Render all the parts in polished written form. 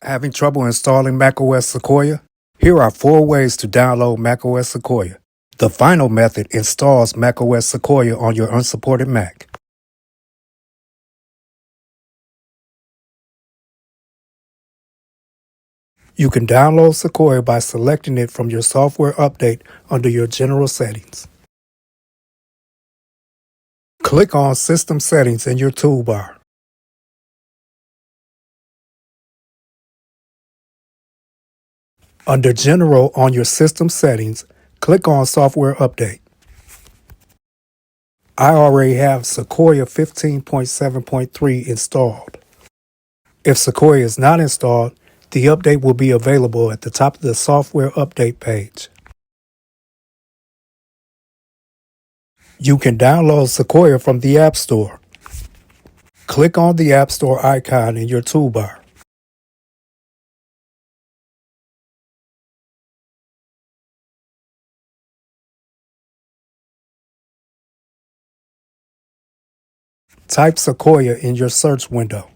Having trouble installing macOS SEQUOIA? Here are 4 ways to download macOS SEQUOIA. The final method installs macOS SEQUOIA on your unsupported Mac. You can download SEQUOIA by selecting it from your software update under your general settings. Click on System Settings in your toolbar. Under General on your system settings, click on Software Update. I already have SEQUOIA 15.7.3 installed. If SEQUOIA is not installed, the update will be available at the top of the Software Update page. You can download SEQUOIA from the App Store. Click on the App Store icon in your toolbar. Type SEQUOIA in your search window.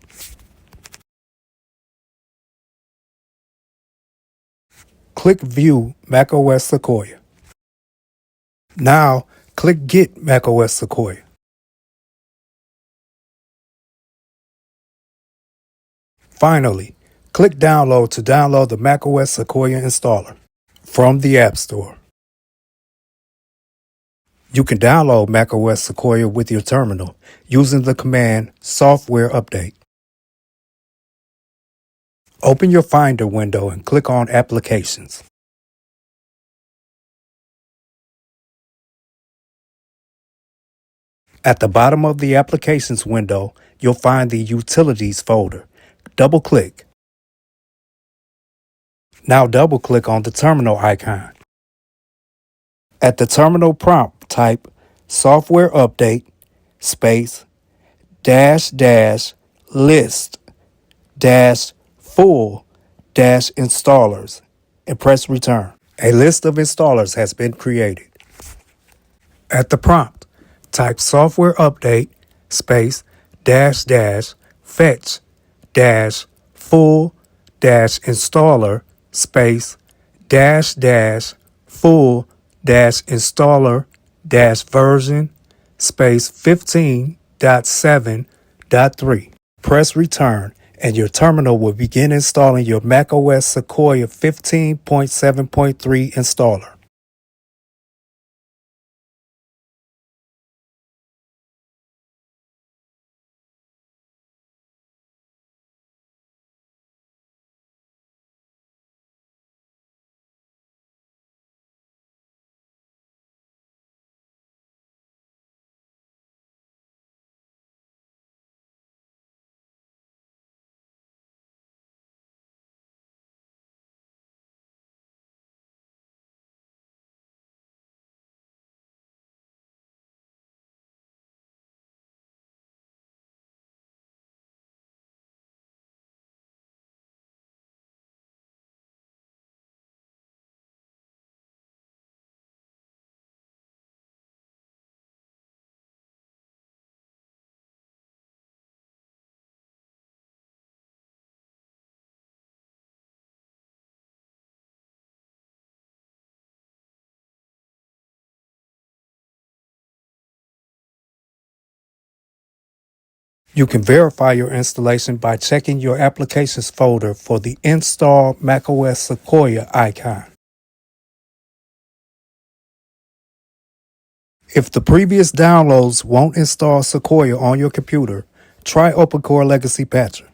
Click View macOS SEQUOIA. Now, click Get macOS SEQUOIA. Finally, click Download to download the macOS SEQUOIA installer from the App Store. You can download macOS SEQUOIA with your terminal using the command Software Update. Open your Finder window and click on Applications. At the bottom of the Applications window, you'll find the Utilities folder. Double-click. Now double-click on the terminal icon. At the terminal prompt, type Software Update space list full installers and press Return. A list of installers has been created. At the prompt, type Software Update space fetch full installer space full installer version space 15.7.3. Press Return and your terminal will begin installing your macOS SEQUOIA 15.7.3 installer. You can verify your installation by checking your Applications folder for the Install macOS SEQUOIA icon. If the previous downloads won't install SEQUOIA on your computer, try OpenCore Legacy Patcher.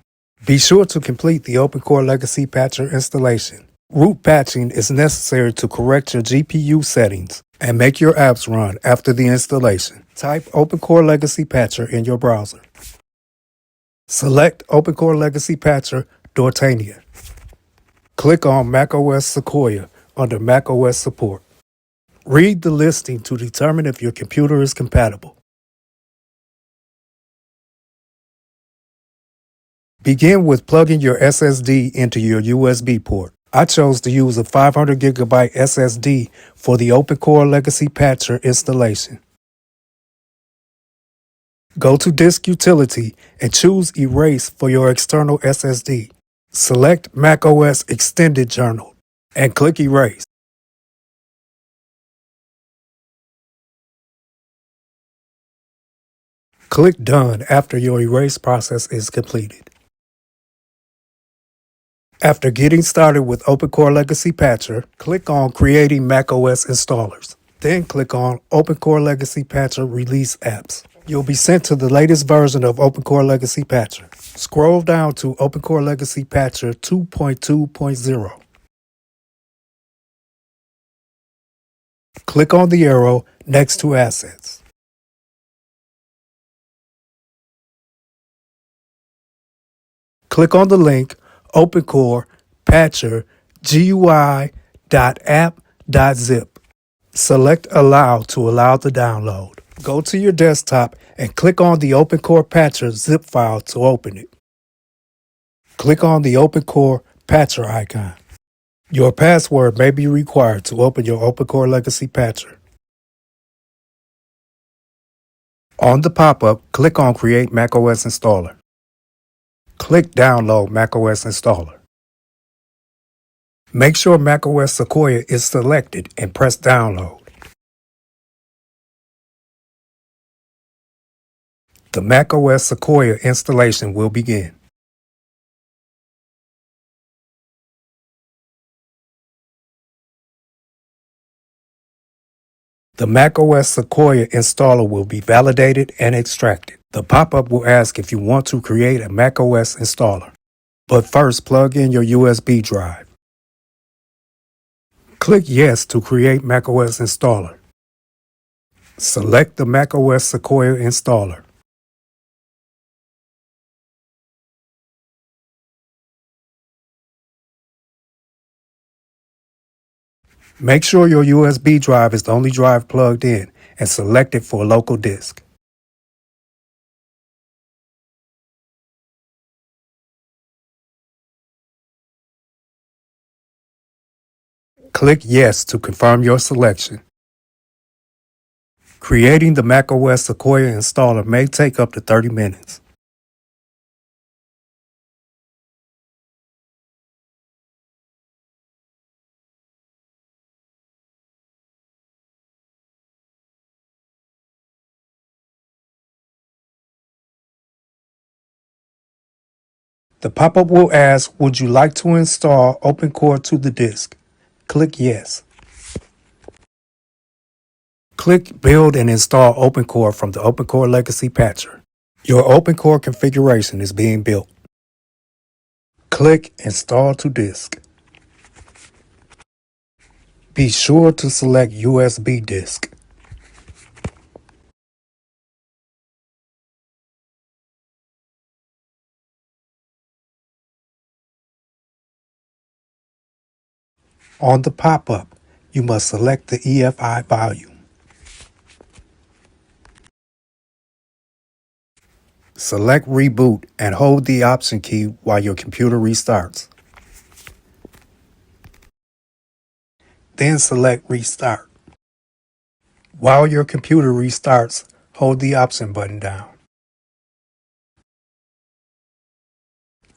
Be sure to complete the OpenCore Legacy Patcher installation. Root patching is necessary to correct your GPU settings and make your apps run after the installation. Type OpenCore Legacy Patcher in your browser. Select OpenCore Legacy Patcher Dortania. Click on macOS SEQUOIA under macOS Support. Read the listing to determine if your computer is compatible. Begin with plugging your SSD into your USB port. I chose to use a 500GB SSD for the OpenCore Legacy Patcher installation. Go to Disk Utility and choose Erase for your external SSD. Select macOS Extended Journal and click Erase. Click Done after your erase process is completed. After getting started with OpenCore Legacy Patcher, click on Creating macOS Installers. Then click on OpenCore Legacy Patcher Release Apps. You'll be sent to the latest version of OpenCore Legacy Patcher. Scroll down to OpenCore Legacy Patcher 2.2.0. Click on the arrow next to Assets. Click on the link OpenCore Patcher GUI.app.zip. Select Allow to allow the download. Go to your desktop and click on the OpenCore Patcher zip file to open it. Click on the OpenCore Patcher icon. Your password may be required to open your OpenCore Legacy Patcher. On the pop-up, click on Create macOS Installer. Click Download macOS Installer. Make sure macOS Sequoia is selected and press Download. The macOS Sequoia installation will begin. The macOS Sequoia installer will be validated and extracted. The pop-up will ask if you want to create a macOS installer. But first, plug in your USB drive. Click Yes to create macOS installer. Select the macOS Sequoia installer. Make sure your USB drive is the only drive plugged in and select it for a local disk. Click Yes to confirm your selection. Creating the macOS Sequoia installer may take up to 30 minutes. The pop-up will ask, would you like to install OpenCore to the disk? Click Yes. Click Build and install OpenCore from the OpenCore Legacy Patcher. Your OpenCore configuration is being built. Click Install to Disk. Be sure to select USB disk. On the pop-up, you must select the EFI volume. Select Reboot and hold the Option key while your computer restarts. Then select Restart. While your computer restarts, hold the Option button down.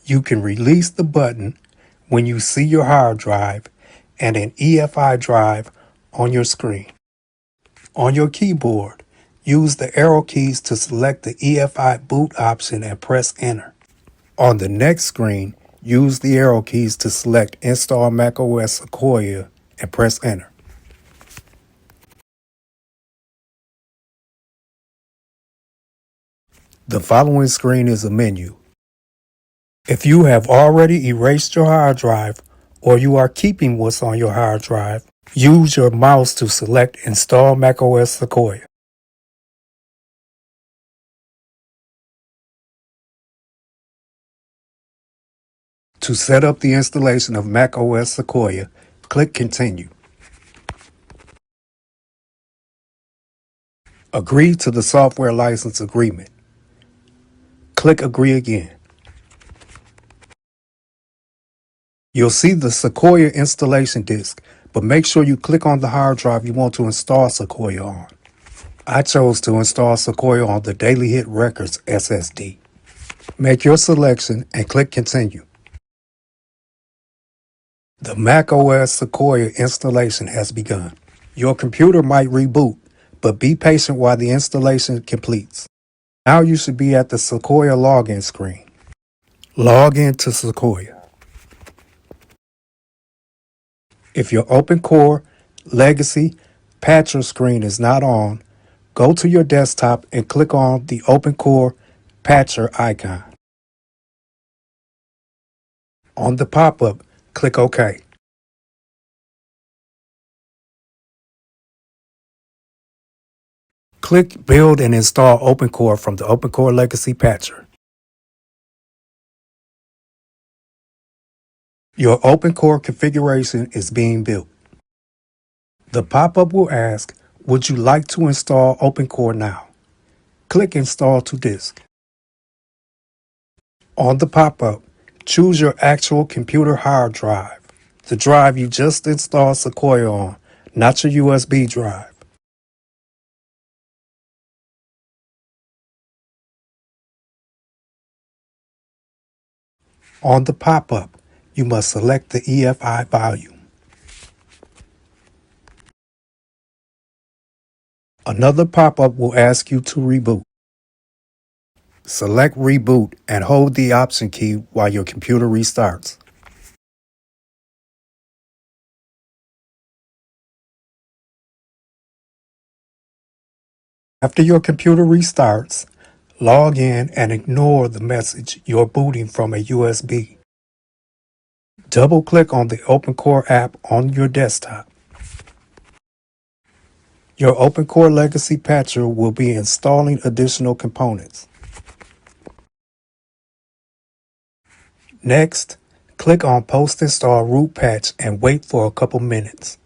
You can release the button when you see your hard drive and an EFI drive on your screen. On your keyboard, use the arrow keys to select the EFI boot option and press Enter. On the next screen, use the arrow keys to select Install macOS Sequoia and press Enter. The following screen is a menu. If you have already erased your hard drive or you are keeping what's on your hard drive, use your mouse to select Install macOS Sequoia. To set up the installation of macOS Sequoia, click Continue. Agree to the software license agreement. Click Agree again. You'll see the Sequoia installation disk, but make sure you click on the hard drive you want to install Sequoia on. I chose to install Sequoia on the Daily Hit Records SSD. Make your selection and click Continue. The macOS SEQUOIA installation has begun. Your computer might reboot, but be patient while the installation completes. Now you should be at the SEQUOIA login screen. Log in to SEQUOIA. If your OpenCore, Legacy, Patcher screen is not on, go to your desktop and click on the OpenCore Patcher icon. On the pop-up, click OK. Click Build and install OpenCore from the OpenCore Legacy Patcher. Your OpenCore configuration is being built. The pop-up will ask, would you like to install OpenCore now? Click Install to Disk. On the pop-up, choose your actual computer hard drive, the drive you just installed SEQUOIA on, not your USB drive. On the pop-up, you must select the EFI volume. Another pop-up will ask you to reboot. Select Reboot and hold the Option key while your computer restarts. After your computer restarts, log in and ignore the message you're booting from a USB. Double-click on the OpenCore app on your desktop. Your OpenCore Legacy Patcher will be installing additional components. Next, click on Post-Install Root Patch and wait for a couple minutes.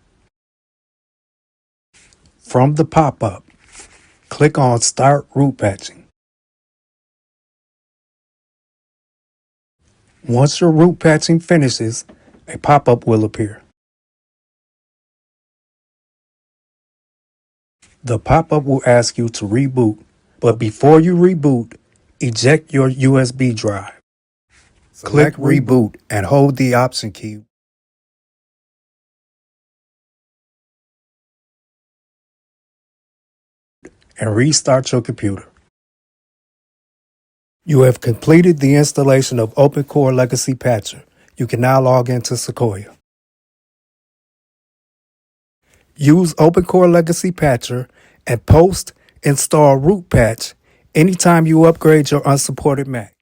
From the pop-up, click on Start Root Patching. Once your root patching finishes, a pop-up will appear. The pop-up will ask you to reboot, but before you reboot, eject your USB drive. Click Reboot and hold the Option key. And restart your computer. You have completed the installation of OpenCore Legacy Patcher. You can now log into SEQUOIA. Use OpenCore Legacy Patcher and post-install root patch anytime you upgrade your unsupported Mac.